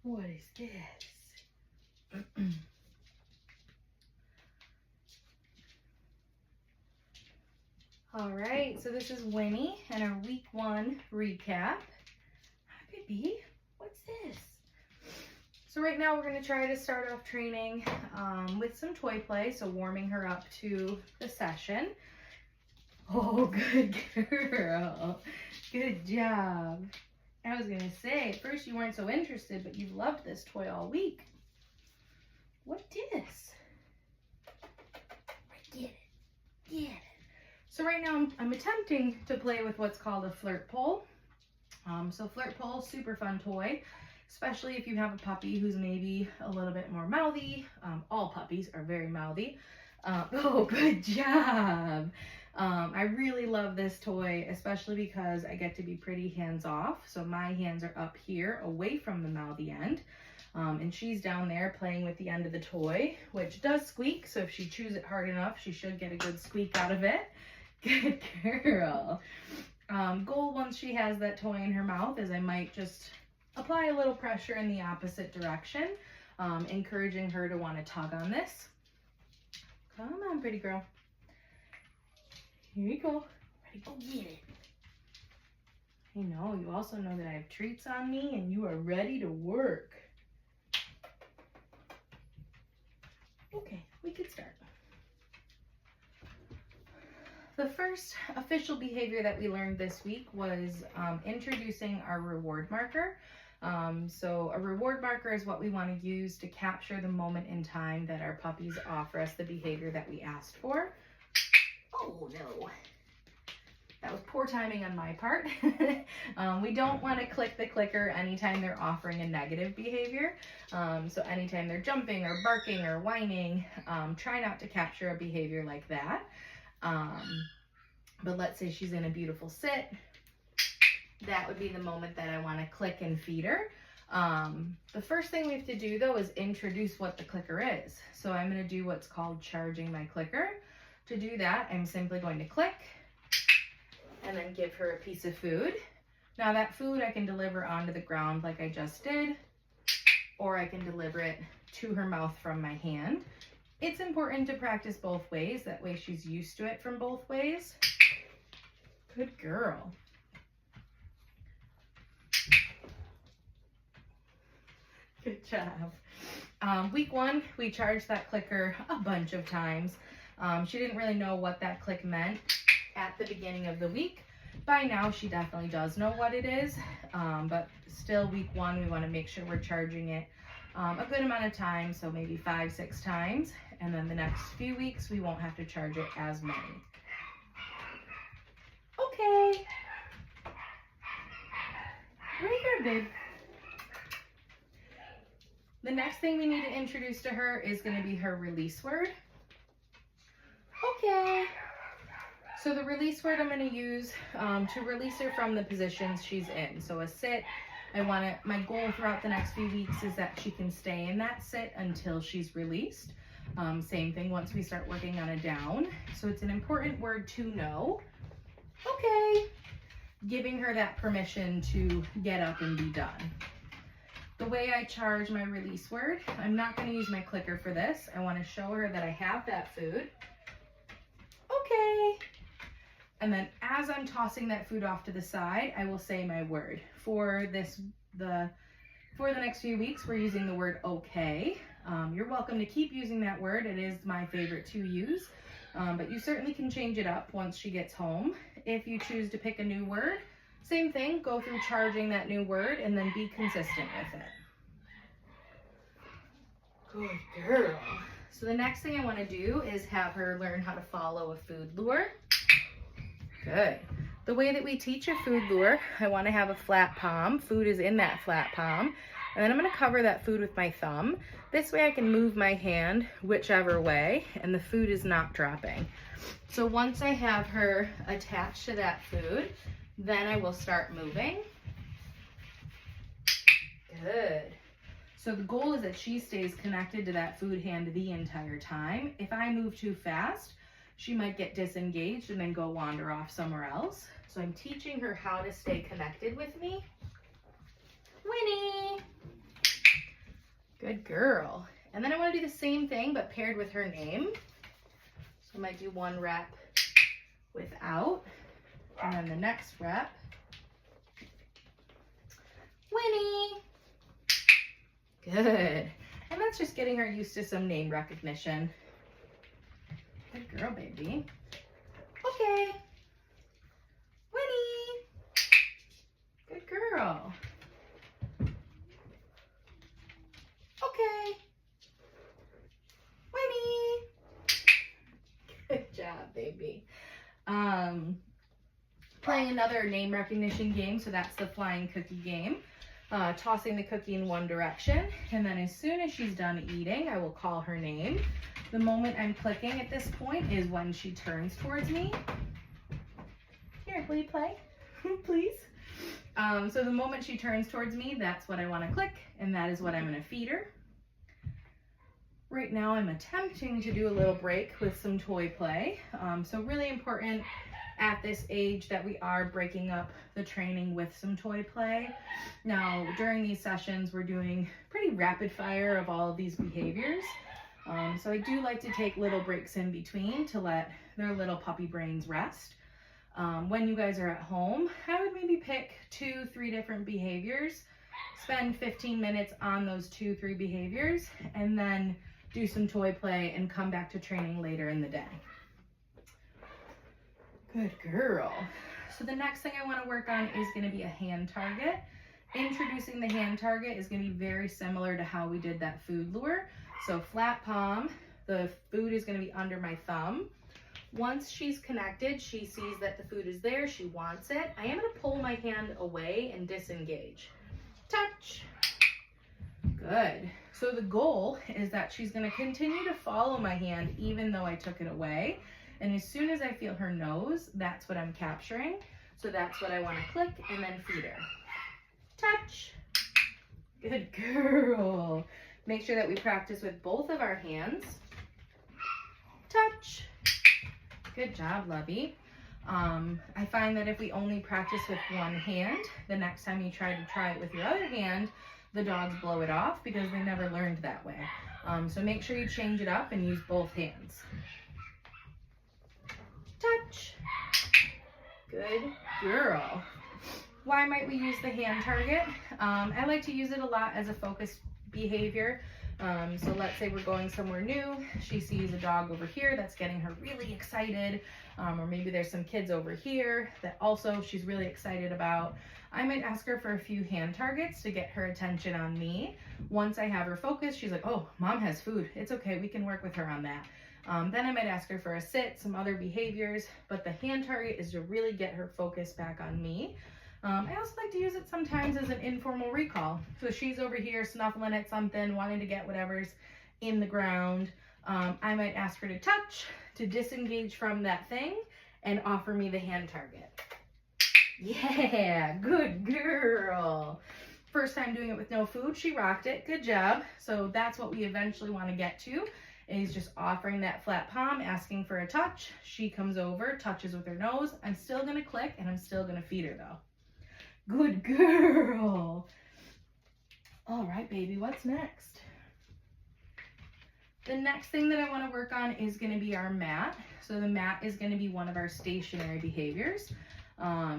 What is this? All right, so this is Winnie and our week 1 recap. Hi, baby. What's this? So right now we're going to try to start off training with some toy play, so warming her up to the session. Oh, good girl. Good job. I was going to say, at first you weren't so interested, but you've loved this toy all week. What is? Get it. Get it. So right now I'm attempting to play with what's called a flirt pole. So flirt pole, super fun toy, especially if you have a puppy who's maybe a little bit more mouthy. All puppies are very mouthy. Oh, good job. I really love this toy, especially because I get to be pretty hands-off. So my hands are up here away from the mouthy end. And she's down there playing with the end of the toy, which does squeak. So if she chews it hard enough, she should get a good squeak out of it. Good girl. Goal once she has that toy in her mouth is I might just apply a little pressure in the opposite direction, encouraging her to want to tug on this. Come on, pretty girl. Here you go. Ready? Go get it. I know, you also know that I have treats on me and you are ready to work. Okay, we could start. The first official behavior that we learned this week was introducing our reward marker. So a reward marker is what we want to use to capture the moment in time that our puppies offer us the behavior that we asked for. Oh no, that was poor timing on my part. We don't want to click the clicker anytime they're offering a negative behavior. So anytime they're jumping or barking or whining, try not to capture a behavior like that. But let's say she's in a beautiful sit. That would be the moment that I want to click and feed her. The first thing we have to do though is introduce what the clicker is. So I'm going to do what's called charging my clicker. To do that, I'm simply going to click and then give her a piece of food. Now that food I can deliver onto the ground like I just did, or I can deliver it to her mouth from my hand. It's important to practice both ways. That way she's used to it from both ways. Good girl. Good job. Week 1, we charged that clicker a bunch of times. She didn't really know what that click meant at the beginning of the week. By now, she definitely does know what it is. But still, week 1, we want to make sure we're charging it a good amount of time, so maybe 5-6 times. And then the next few weeks, we won't have to charge it as many. Okay. Right here, babe. The next thing we need to introduce to her is going to be her release word. Okay. So the release word I'm going to use to release her from the positions she's in. So a sit, my goal throughout the next few weeks is that she can stay in that sit until she's released. Same thing once we start working on a down. So it's an important word to know. Okay. Giving her that permission to get up and be done. The way I charge my release word, I'm not going to use my clicker for this. I want to show her that I have that food. Okay. And then as I'm tossing that food off to the side, I will say my word. For the next few weeks, we're using the word okay. You're welcome to keep using that word. It is my favorite to use. But you certainly can change it up once she gets home. If you choose to pick a new word, same thing, go through charging that new word and then be consistent with it. Good girl. So the next thing I want to do is have her learn how to follow a food lure. Good. The way that we teach a food lure, I want to have a flat palm. Food is in that flat palm. And then I'm going to cover that food with my thumb. This way I can move my hand whichever way and the food is not dropping. So once I have her attached to that food, then I will start moving. Good. So the goal is that she stays connected to that food hand the entire time. If I move too fast, she might get disengaged and then go wander off somewhere else. So I'm teaching her how to stay connected with me. Winnie! Good girl. And then I want to do the same thing, but paired with her name. So I might do one rep without, and then the next rep, Winnie. Good. And that's just getting her used to some name recognition. Good girl, baby. Okay. Winnie. Good girl. Okay. Winnie. Good job, baby. Playing another name recognition game, so that's the flying cookie game. Tossing the cookie in one direction, and then as soon as she's done eating, I will call her name. The moment I'm clicking at this point is when she turns towards me. Here, will you play? Please? So the moment she turns towards me, that's what I want to click, and that is what I'm going to feed her. Right now I'm attempting to do a little break with some toy play. So really important at this age that we are breaking up the training with some toy play. Now, during these sessions, we're doing pretty rapid fire of all of these behaviors. So I do like to take little breaks in between to let their little puppy brains rest. When you guys are at home, I would maybe pick 2-3 different behaviors, spend 15 minutes on those 2-3 behaviors, and then do some toy play and come back to training later in the day. Good girl. So the next thing I want to work on is going to be a hand target. Introducing the hand target is going to be very similar to how we did that food lure. So flat palm, the food is going to be under my thumb. Once she's connected, she sees that the food is there, she wants it. I am going to pull my hand away and disengage. Touch. Good. So the goal is that she's going to continue to follow my hand even though I took it away. And as soon as I feel her nose, that's what I'm capturing. So that's what I want to click and then feed her. Touch. Good girl. Make sure that we practice with both of our hands. Touch. Good job, Lovey. I find that if we only practice with one hand, the next time you try it with your other hand, the dogs blow it off because they never learned that way. So make sure you change it up and use both hands. Touch. Good girl. Why might we use the hand target? I like to use it a lot as a focus behavior. So let's say we're going somewhere new. She sees a dog over here that's getting her really excited. Or maybe there's some kids over here that also she's really excited about. I might ask her for a few hand targets to get her attention on me. Once I have her focused, she's like, oh, mom has food. It's okay, we can work with her on that. Then I might ask her for a sit, some other behaviors, but the hand target is to really get her focus back on me. I also like to use it sometimes as an informal recall. So she's over here snuffling at something, wanting to get whatever's in the ground. I might ask her to touch, to disengage from that thing, and offer me the hand target. Yeah, good girl. First time doing it with no food, she rocked it. Good job. So that's what we eventually want to get to, is just offering that flat palm, asking for a touch. She comes over, touches with her nose. I'm still going to click, and I'm still going to feed her, though. Good girl. All right, baby, what's next? The next thing that I want to work on is going to be our mat. So the mat is going to be one of our stationary behaviors.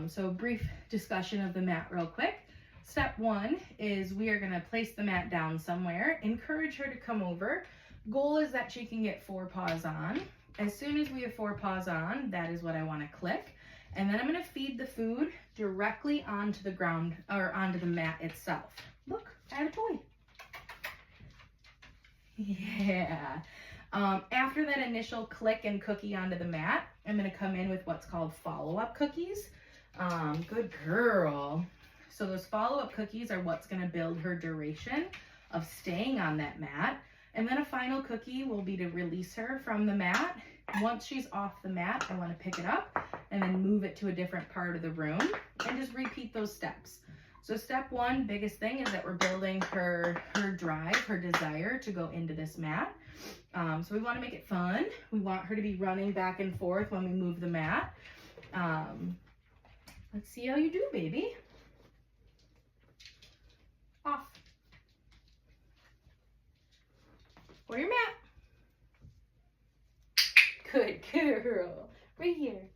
So brief discussion of the mat real quick. Step one is we are going to place the mat down somewhere, encourage her to come over. Goal is that she can get 4 paws on. As soon as we have 4 paws on, that is what I want to click. And then I'm going to feed the food directly onto the ground, or onto the mat itself. Look, I have a toy. Yeah. After that initial click and cookie onto the mat, I'm going to come in with what's called follow-up cookies. Good girl. So those follow-up cookies are what's going to build her duration of staying on that mat. And then a final cookie will be to release her from the mat. Once she's off the mat, I want to pick it up and then move it to a different part of the room and just repeat those steps. So step one, biggest thing, is that we're building her drive, her desire to go into this mat. So we want to make it fun. We want her to be running back and forth when we move the mat. Let's see how you do, baby. Off. Or your mat. Good girl. Right here.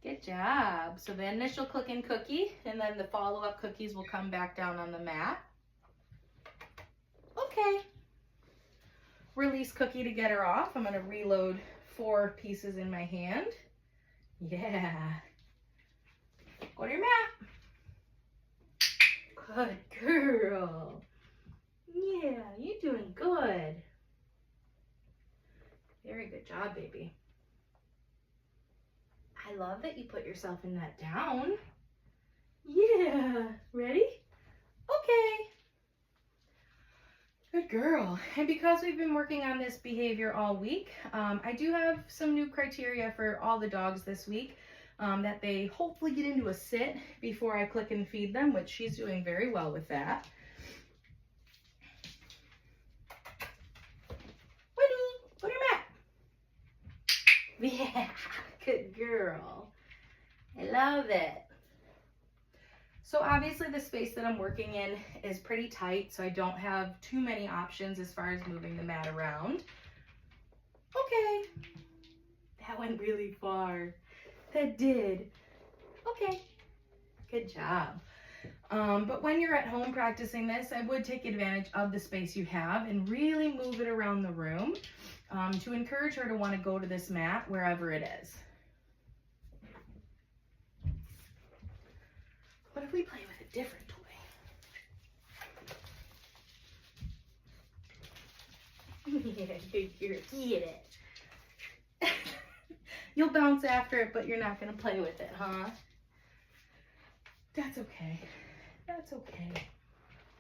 Good job. So the initial click and cookie, and then the follow-up cookies will come back down on the mat. Okay. Release cookie to get her off. I'm going to reload 4 pieces in my hand. Yeah. Go to your mat. Good girl. Yeah, you're doing good. Very good job, baby. I love that you put yourself in that down. Yeah. Ready? Okay. Good girl. And because we've been working on this behavior all week, I do have some new criteria for all the dogs this week, that they hopefully get into a sit before I click and feed them, which she's doing very well with that. Winnie, go to your mat. Yeah, good girl. I love it. So obviously the space that I'm working in is pretty tight, so I don't have too many options as far as moving the mat around. Okay. That went really far. That did. Okay. Good job. But when you're at home practicing this, I would take advantage of the space you have and really move it around the room to encourage her to want to go to this mat wherever it is. What if we play with a different toy? Yeah, get it. You'll bounce after it, but you're not going to play with it, huh? That's okay. That's okay.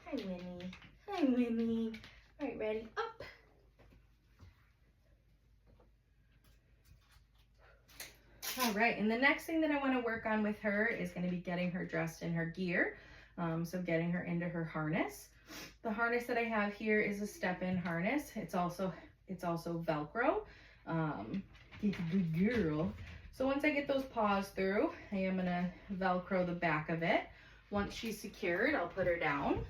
Hi, Winnie. Hi, Winnie. All right, ready? Up. All right, and the next thing that I want to work on with her is going to be getting her dressed in her gear. So getting her into her harness. The harness that I have here is a step-in harness. It's also Velcro. Good girl. So once I get those paws through, I am going to Velcro the back of it. Once she's secured, I'll put her down.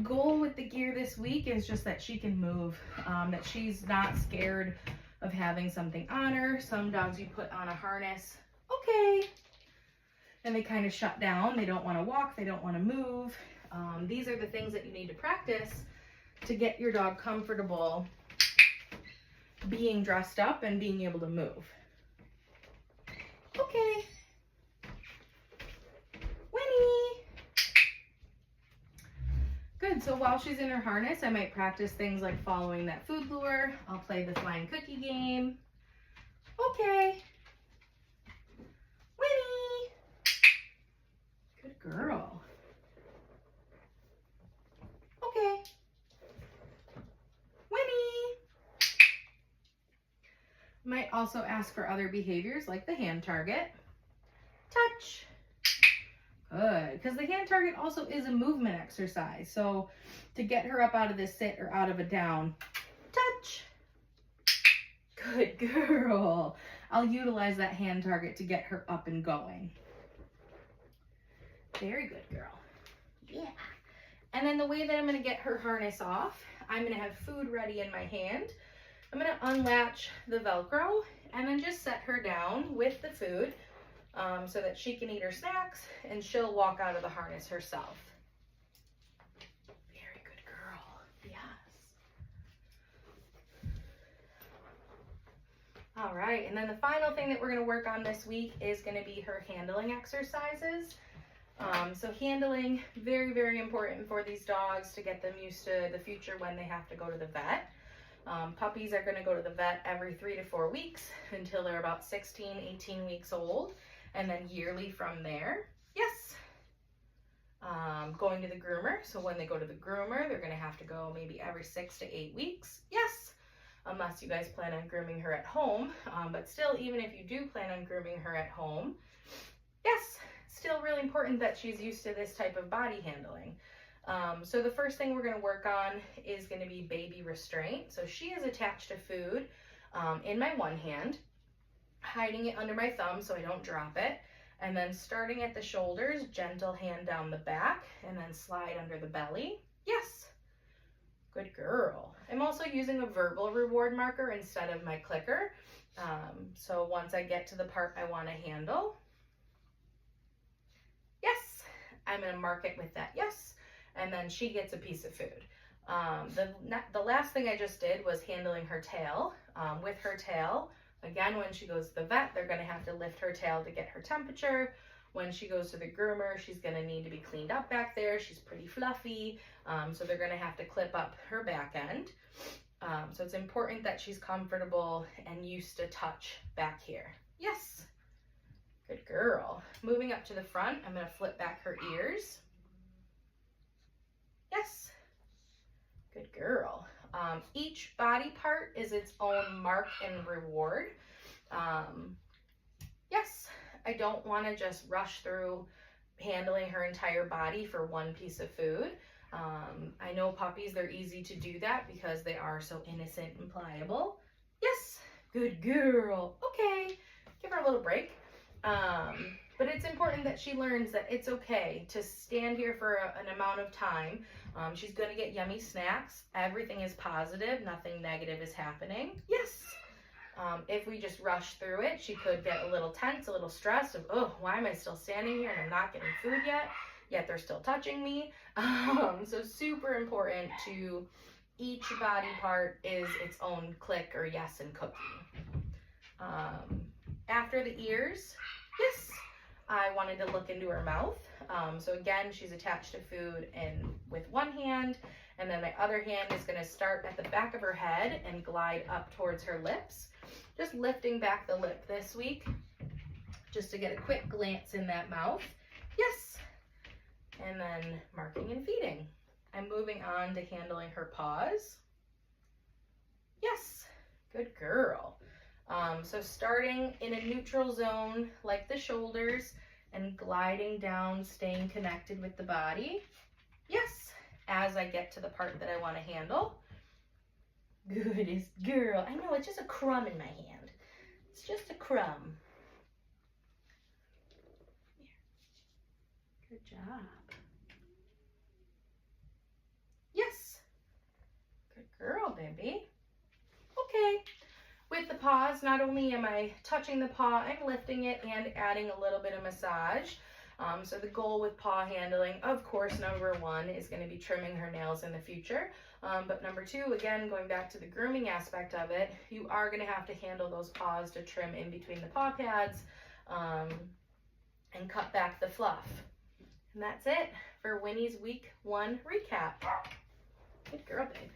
Goal with the gear this week is just that she can move, that she's not scared of having something on her. Some dogs you put on a harness, okay, and they kind of shut down. They don't want to walk, they don't want to move. These are the things that you need to practice to get your dog comfortable being dressed up and being able to move. Okay. Winnie. Good, so while she's in her harness, I might practice things like following that food lure. I'll play the flying cookie game. Okay. Winnie. Good girl. Okay. Winnie. Might also ask for other behaviors like the hand target. Touch. Good, because the hand target also is a movement exercise. So to get her up out of this sit or out of a down, touch. Good girl. I'll utilize that hand target to get her up and going. Very good, girl. Yeah. And then the way that I'm going to get her harness off, I'm going to have food ready in my hand. I'm going to unlatch the Velcro and then just set her down with the food so that she can eat her snacks and she'll walk out of the harness herself. Very good girl. Yes. All right, and then the final thing that we're going to work on this week is going to be her handling exercises. So handling, very, very important for these dogs to get them used to the future when they have to go to the vet. Puppies are going to go to the vet every 3 to 4 weeks until they're about 16, 18 weeks old, and then yearly from there. Yes. Going to the groomer. So when they go to the groomer, they're going to have to go maybe every 6 to 8 weeks. Yes. Unless you guys plan on grooming her at home. But still, even if you do plan on grooming her at home, yes, still really important that she's used to this type of body handling. So the first thing we're going to work on is going to be baby restraint. So she is attached to food in my one hand, hiding it under my thumb so I don't drop it, and then starting at the shoulders, gentle hand down the back, and then slide under the belly. Yes. Good girl. I'm also using a verbal reward marker instead of my clicker. So once I get to the part I want to handle, yes, I'm going to mark it with that yes, and then she gets a piece of food. The last thing I just did was handling her tail. With her tail, again, when she goes to the vet, they're going to have to lift her tail to get her temperature. When she goes to the groomer, she's going to need to be cleaned up back there. She's pretty fluffy, so they're going to have to clip up her back end. So it's important that she's comfortable and used to touch back here. Yes, good girl. Moving up to the front, I'm going to flip back her ears. Yes, good girl. Each body part is its own mark and reward. Yes, I don't want to just rush through handling her entire body for one piece of food. I know puppies, they're easy to do that because they are so innocent and pliable. Yes, good girl. Okay, give her a little break. But it's important that she learns that it's okay to stand here for an amount of time. She's going to get yummy snacks. Everything is positive. Nothing negative is happening. Yes. If we just rush through it, she could get a little tense, a little stressed of, oh, why am I still standing here and I'm not getting food yet they're still touching me. So super important to each body part is its own click or yes and cookie. After the ears, yes, I wanted to look into her mouth. So again, she's attached to food and with one hand, and then my other hand is going to start at the back of her head and glide up towards her lips. Just lifting back the lip this week, just to get a quick glance in that mouth. Yes. And then marking and feeding. I'm moving on to handling her paws. Yes, good girl. So starting in a neutral zone like the shoulders and gliding down, staying connected with the body. Yes, as I get to the part that I want to handle. Goodest girl. I know, it's just a crumb in my hand. It's just a crumb. Good job. Yes. Good girl, baby. Okay. With the paws, not only am I touching the paw, I'm lifting it and adding a little bit of massage. So the goal with paw handling, of course, number one is going to be trimming her nails in the future. But number two, again, going back to the grooming aspect of it, you are going to have to handle those paws to trim in between the paw pads and cut back the fluff. And that's it for Winnie's week 1 recap. Good girl, babe.